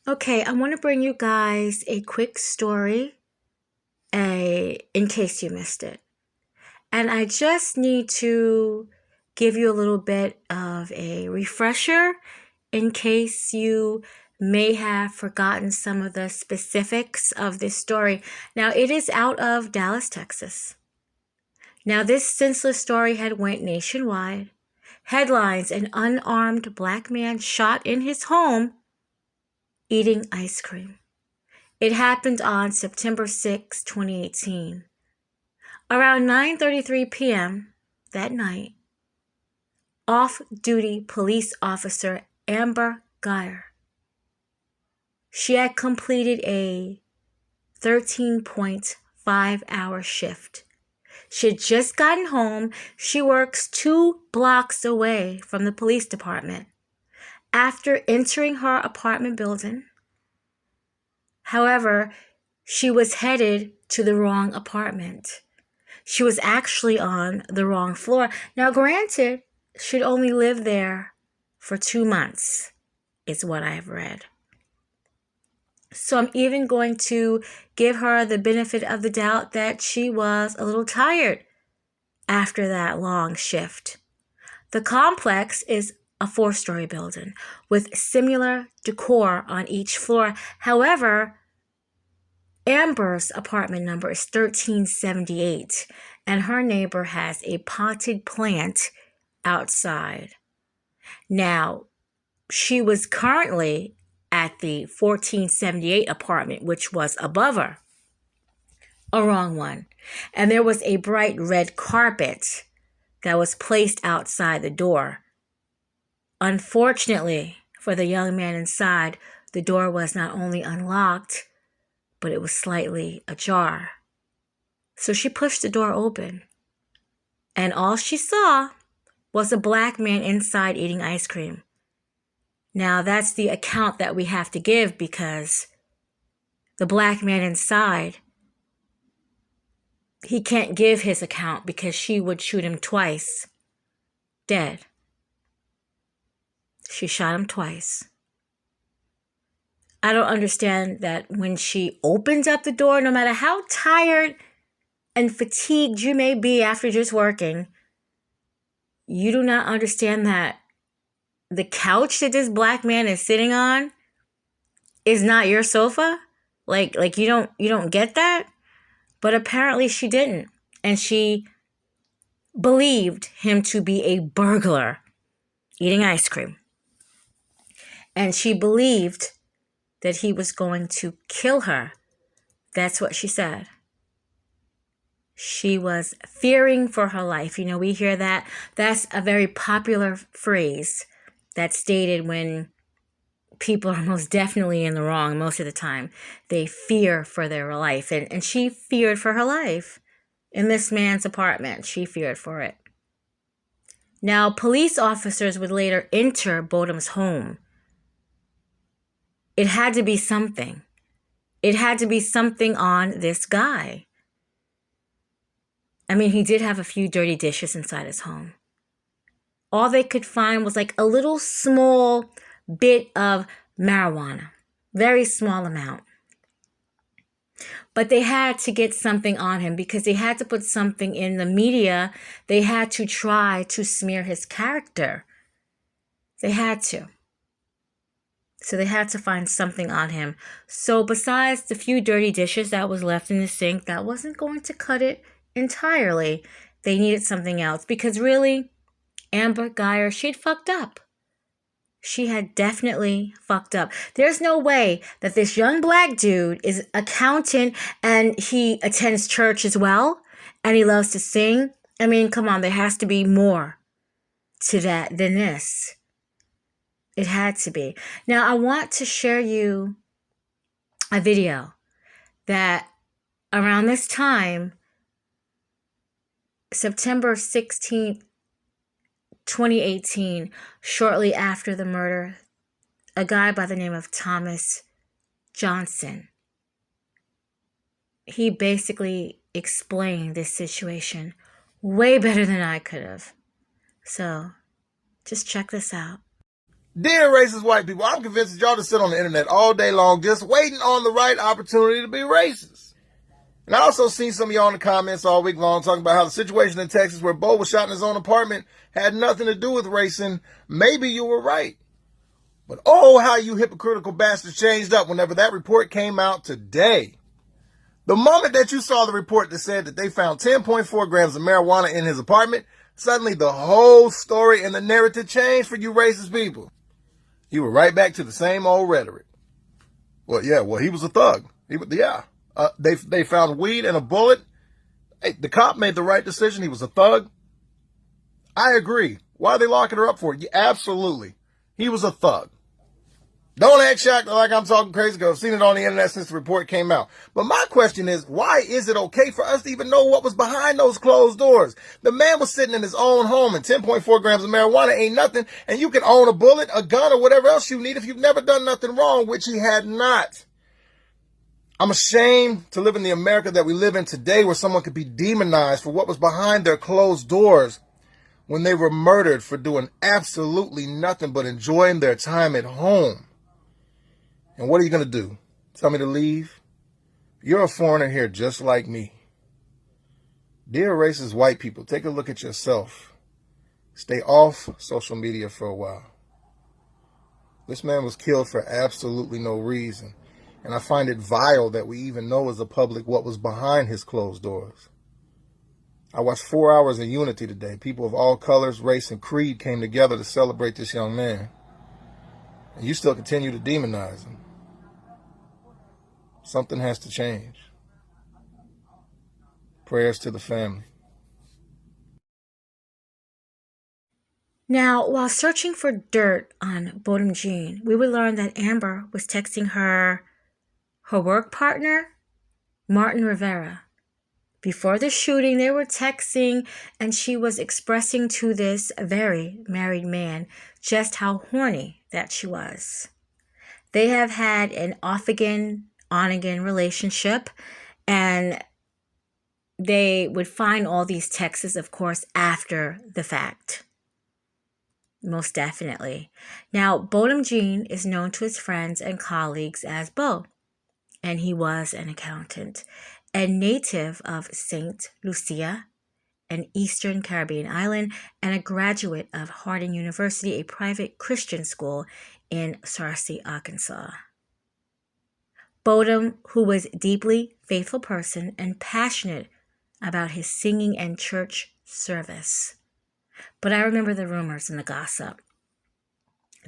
Okay, I want to bring you guys a quick story, in case you missed it. And I just need to give you a little bit of a refresher in case you may have forgotten some of the specifics of this story. Now, it is out of Dallas, Texas. Now, this senseless story had went nationwide. Headlines: an unarmed black man shot in his home eating ice cream. It happened on September 6, 2018. Around 9:33 p.m. that night, off-duty police officer Amber Guyger, she had completed a 13.5-hour shift. She had just gotten home. She works 2 blocks away from the police department. After entering her apartment building, however, she was headed to the wrong apartment. She was actually on the wrong floor. Now, granted, she'd only lived there for 2 months, is what I've read. So I'm even going to give her the benefit of the doubt that she was a little tired after that long shift. The complex is a 4-story building with similar decor on each floor. However, Amber's apartment number is 1378, and her neighbor has a potted plant outside. Now, she was currently at the 1478 apartment, which was above her. A wrong one. And there was a bright red carpet that was placed outside the door. Unfortunately for the young man inside, the door was not only unlocked, but it was slightly ajar. So she pushed the door open, and all she saw was a black man inside eating ice cream. Now, that's the account that we have to give, because the black man inside, he can't give his account because she would shoot him twice. Dead. She shot him twice. I don't understand that when she opens up the door, no matter how tired and fatigued you may be after just working, you do not understand that the couch that this black man is sitting on is not your sofa. Like you don't get that? But apparently she didn't. And she believed him to be a burglar eating ice cream. And she believed that he was going to kill her. That's what she said. She was fearing for her life. You know, we hear that. That's a very popular phrase that's stated when people are most definitely in the wrong most of the time. They fear for their life. And she feared for her life in this man's apartment. She feared for it. Now, police officers would later enter Botham's home. It had to be something. It had to be something on this guy. I mean, he did have a few dirty dishes inside his home. All they could find was like a little small bit of marijuana. Very small amount. But they had to get something on him because they had to put something in the media. They had to try to smear his character. They had to. So they had to find something on him. So besides the few dirty dishes that was left in the sink, that wasn't going to cut it entirely. They needed something else because really, Amber Guyger, she'd fucked up. She had definitely fucked up. There's no way that this young black dude is accountant and he attends church as well and he loves to sing. I mean, come on, there has to be more to that than this. It had to be. Now, I want to share you a video that around this time, September 16th, 2018, shortly after the murder, a guy by the name of Thomas Johnson, he basically explained this situation way better than I could have. So, just check this out. Dear racist white people, I'm convinced that y'all just sit on the internet all day long just waiting on the right opportunity to be racist. And I also seen some of y'all in the comments all week long talking about how the situation in Texas where Bo was shot in his own apartment had nothing to do with racing. Maybe you were right. But oh, how you hypocritical bastards changed up whenever that report came out today. The moment that you saw the report that said that they found 10.4 grams of marijuana in his apartment, suddenly the whole story and the narrative changed for you racist people. You were right back to the same old rhetoric. Well, he was a thug. They found weed and a bullet. Hey, the cop made the right decision. He was a thug. I agree. Why are they locking her up for? Yeah, absolutely. He was a thug. Don't act shocked like I'm talking crazy because I've seen it on the internet since the report came out. But my question is, why is it okay for us to even know what was behind those closed doors? The man was sitting in his own home and 10.4 grams of marijuana ain't nothing. And you can own a bullet, a gun, or whatever else you need if you've never done nothing wrong, which he had not. I'm ashamed to live in the America that we live in today where someone could be demonized for what was behind their closed doors when they were murdered for doing absolutely nothing but enjoying their time at home. And what are you going to do? Tell me to leave? You're a foreigner here just like me. Dear racist white people, take a look at yourself. Stay off social media for a while. This man was killed for absolutely no reason. And I find it vile that we even know as a public what was behind his closed doors. I watched 4 hours of unity today. People of all colors, race, and creed came together to celebrate this young man. And you still continue to demonize him. Something has to change. Prayers to the family. Now, while searching for dirt on Botham Jean, we would learn that Amber was texting her work partner, Martin Rivera. Before the shooting, they were texting, and she was expressing to this very married man just how horny that she was. They have had an off-again, on-again relationship, and they would find all these texts, of course, after the fact. Most definitely. Now, Botham Jean is known to his friends and colleagues as Bo, and he was an accountant, a native of St. Lucia, an Eastern Caribbean island, and a graduate of Harding University, a private Christian school in Sarcy, Arkansas. Botham, who was a deeply faithful person and passionate about his singing and church service. But I remember the rumors and the gossip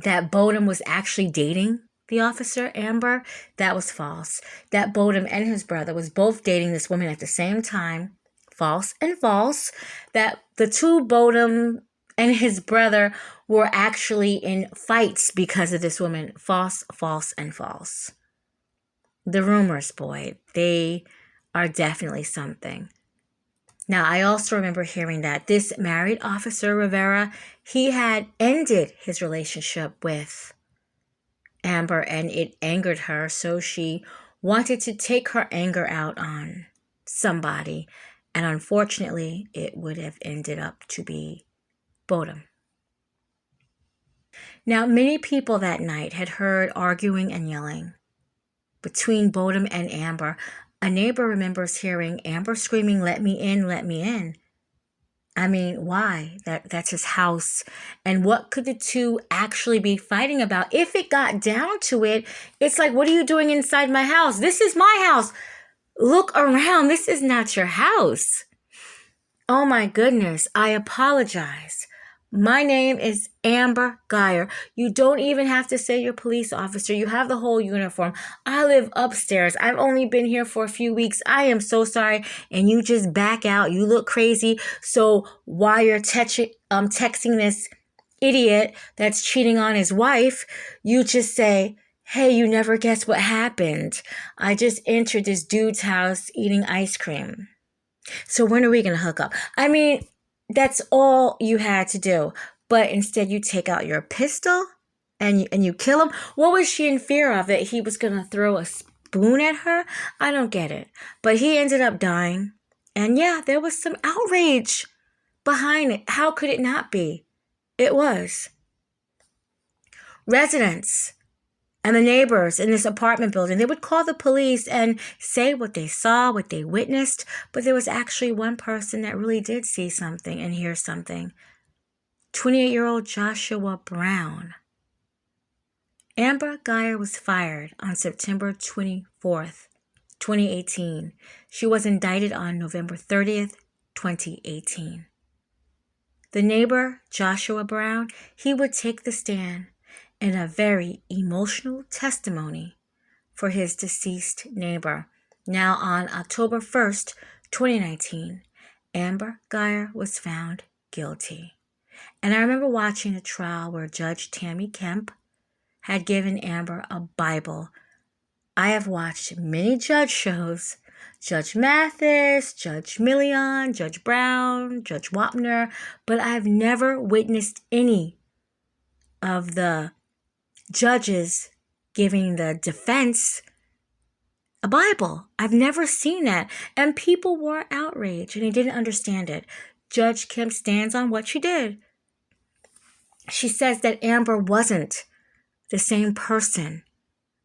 that Botham was actually dating the officer, Amber. That was false. That Botham and his brother was both dating this woman at the same time. False and false. That the two, Botham and his brother, were actually in fights because of this woman. False, false, and false. The rumors, boy, they are definitely something. Now, I also remember hearing that this married officer, Rivera, he had ended his relationship with Amber, and it angered her, so she wanted to take her anger out on somebody, and unfortunately, it would have ended up to be Botham. Now, many people that night had heard arguing and yelling between Botham and Amber. A neighbor remembers hearing Amber screaming, "Let me in, let me in." I mean, why? That's his house. And what could the two actually be fighting about? If it got down to it, it's like, what are you doing inside my house? This is my house. Look around. This is not your house. Oh my goodness. I apologize. My name is Amber Guyger. You don't even have to say you're a police officer. You have the whole uniform. I live upstairs. I've only been here for a few weeks. I am so sorry. And you just back out. You look crazy. So while you're texting this idiot that's cheating on his wife, you just say, "Hey, you never guess what happened. I just entered this dude's house eating ice cream. So when are we going to hook up?" I mean, that's all you had to do. But instead you take out your pistol and you kill him. What was she in fear of? That he was going to throw a spoon at her? I don't get it. But he ended up dying. And yeah, there was some outrage behind it. How could it not be? It was. residents and the neighbors in this apartment building, they would call the police and say what they saw, what they witnessed, but there was actually one person that really did see something and hear something. 28-year-old Joshua Brown. Amber Guyger was fired on September 24th, 2018. She was indicted on November 30th, 2018. The neighbor, Joshua Brown, he would take the stand in a very emotional testimony for his deceased neighbor. Now, on October 1st, 2019, Amber Guyger was found guilty. And I remember watching a trial where Judge Tammy Kemp had given Amber a Bible. I have watched many judge shows, Judge Mathis, Judge Million, Judge Brown, Judge Wapner, but I've never witnessed any of the judges giving the defense a Bible. I've never seen that. And people were outraged and they didn't understand it. Judge Kim stands on what she did. She says that Amber wasn't the same person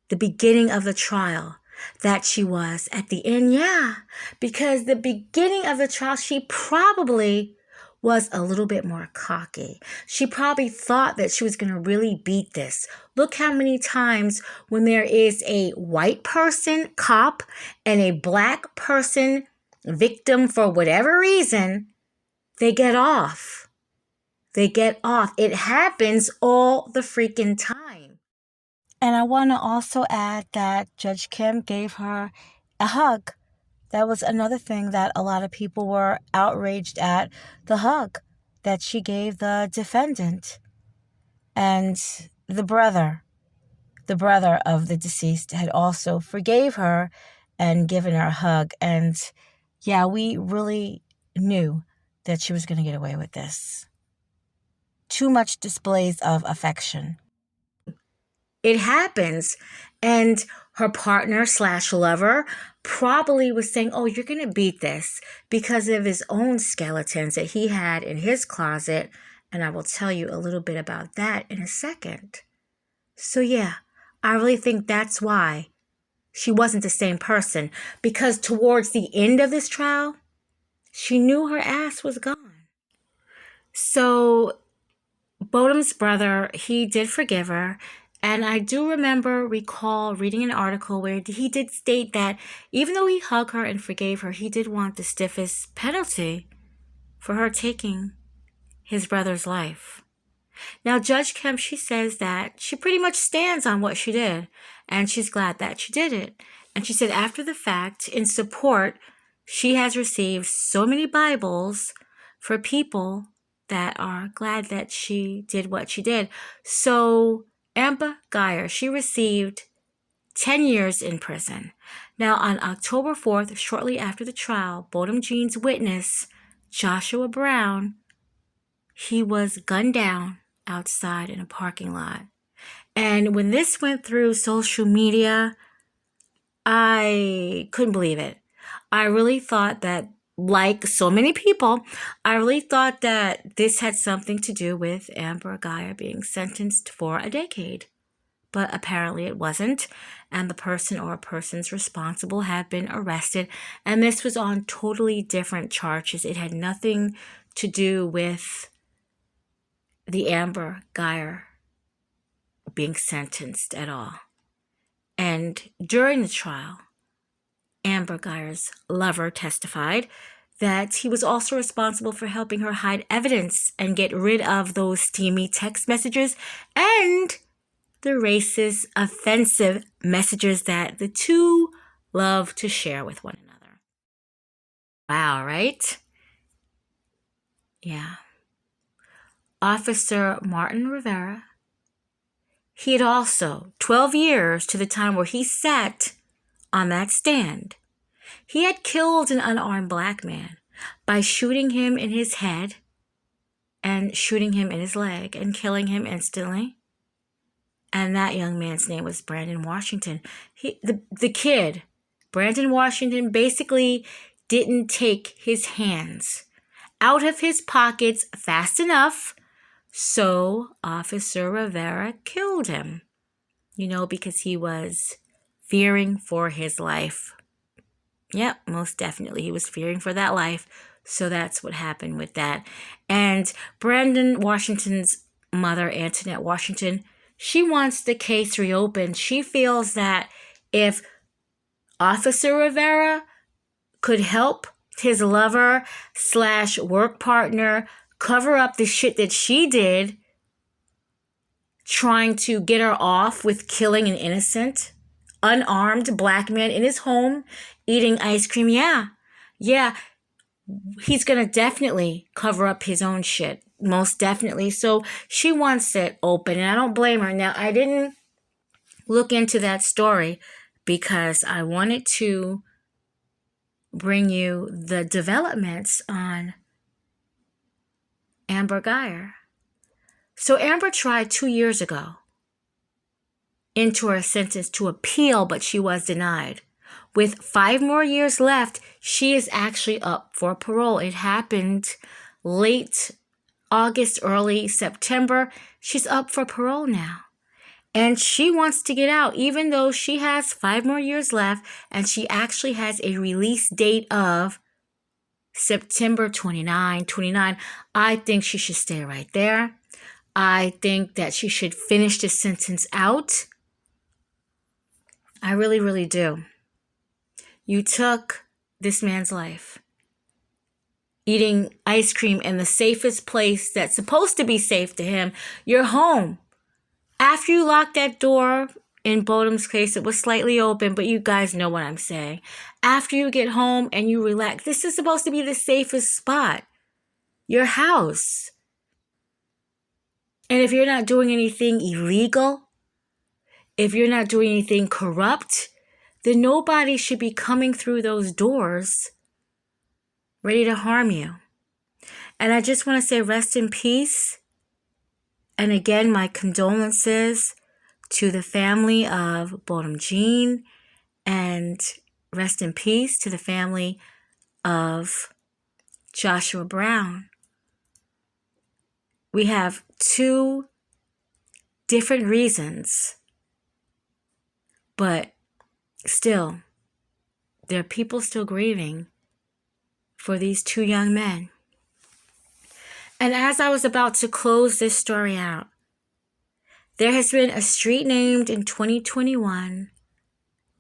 the beginning of the trial that she was at the end. Yeah, because the beginning of the trial, she probably was a little bit more cocky. She probably thought that she was going to really beat this. Look how many times when there is a white person, cop, and a black person, victim for whatever reason, they get off. They get off. It happens all the freaking time. And I want to also add that Judge Kim gave her a hug. That was another thing that a lot of people were outraged at, the hug that she gave the defendant. And the brother of the deceased had also forgave her and given her a hug. And yeah, we really knew that she was going to get away with this. Too much displays of affection. It happens. And her partner / lover probably was saying, oh, you're going to beat this because of his own skeletons that he had in his closet. And I will tell you a little bit about that in a second. So yeah, I really think that's why she wasn't the same person, because towards the end of this trial, she knew her ass was gone. So Botham's brother, he did forgive her. And I do recall reading an article where he did state that even though he hugged her and forgave her, he did want the stiffest penalty for her taking his brother's life. Now, Judge Kemp, she says that she pretty much stands on what she did, and she's glad that she did it. And she said after the fact, in support, she has received so many Bibles for people that are glad that she did what she did. So Amber Guyger, she received 10 years in prison. Now, on October 4th, shortly after the trial, Botham Jean's witness, Joshua Brown, he was gunned down outside in a parking lot. And when this went through social media, I couldn't believe it. I really thought that, like so many people, I really thought that this had something to do with Amber Guyger being sentenced for a decade. But apparently it wasn't, and the person or persons responsible have been arrested, and this was on totally different charges. It had nothing to do with the Amber Guyger being sentenced at all. And during the trial, Amber Guyger's lover testified that he was also responsible for helping her hide evidence and get rid of those steamy text messages and the racist, offensive messages that the two love to share with one another. Wow, right? Yeah. Officer Martin Rivera, he had also 12 years to the time where he sat on that stand. He had killed an unarmed black man by shooting him in his head and shooting him in his leg and killing him instantly. And that young man's name was Brandon Washington. The kid, Brandon Washington, basically didn't take his hands out of his pockets fast enough So Officer Rivera killed him, because he was fearing for his life. Yep, most definitely. He was fearing for that life. So that's what happened with that. And Brandon Washington's mother, Antoinette Washington, she wants the case reopened. She feels that if Officer Rivera could help his lover / work partner cover up the shit that she did, trying to get her off with killing an innocent, unarmed black man in his home, eating ice cream. Yeah, he's gonna definitely cover up his own shit. Most definitely. So she wants it open, and I don't blame her. Now, I didn't look into that story because I wanted to bring you the developments on Amber Guyger. So Amber tried 2 years ago into her sentence to appeal, but she was denied. With 5 more years left, she is actually up for parole. It happened late August, early September. She's up for parole now. And she wants to get out, even though she has 5 more years left, and she actually has a release date of September 29. I think she should stay right there. I think that she should finish the sentence out. I really, really do. You took this man's life, eating ice cream in the safest place that's supposed to be safe to him, your home. After you locked that door, in Botham's case, it was slightly open, but you guys know what I'm saying. After you get home and you relax, this is supposed to be the safest spot, your house. And if you're not doing anything illegal, if you're not doing anything corrupt, then nobody should be coming through those doors ready to harm you. And I just want to say rest in peace. And again, my condolences to the family of Botham Jean, and rest in peace to the family of Joshua Brown. We have 2 different reasons, but still, there are people still grieving for these 2 young men. And as I was about to close this story out, there has been a street named in 2021,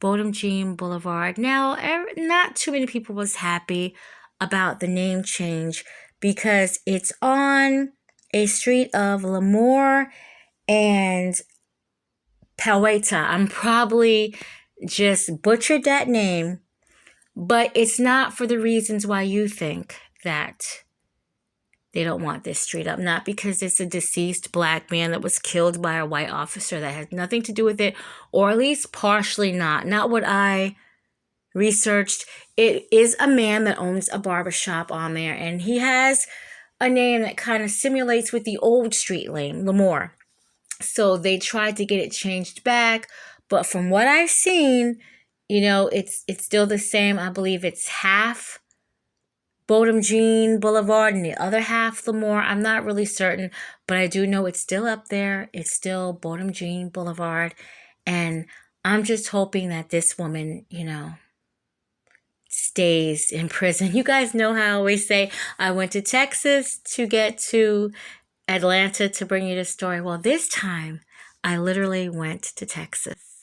Botham Jean Boulevard. Now, not too many people was happy about the name change because it's on a street of Lemoore and Powhatan. I'm probably just butchered that name, but it's not for the reasons why you think that they don't want this street up. Not because it's a deceased black man that was killed by a white officer. That has nothing to do with it, or at least partially not. Not what I researched. It is a man that owns a barbershop on there, and he has a name that kind of simulates with the old street name, Lemoore. So they tried to get it changed back, but from what I've seen, it's still the same. I believe it's half Botham Jean Boulevard and the other half Lemoore. I'm not really certain, but I do know it's still up there. It's still Botham Jean Boulevard. And I'm just hoping that this woman, stays in prison. You guys know how I always say I went to Texas to get to Atlanta to bring you this story. Well, this time I literally went to Texas.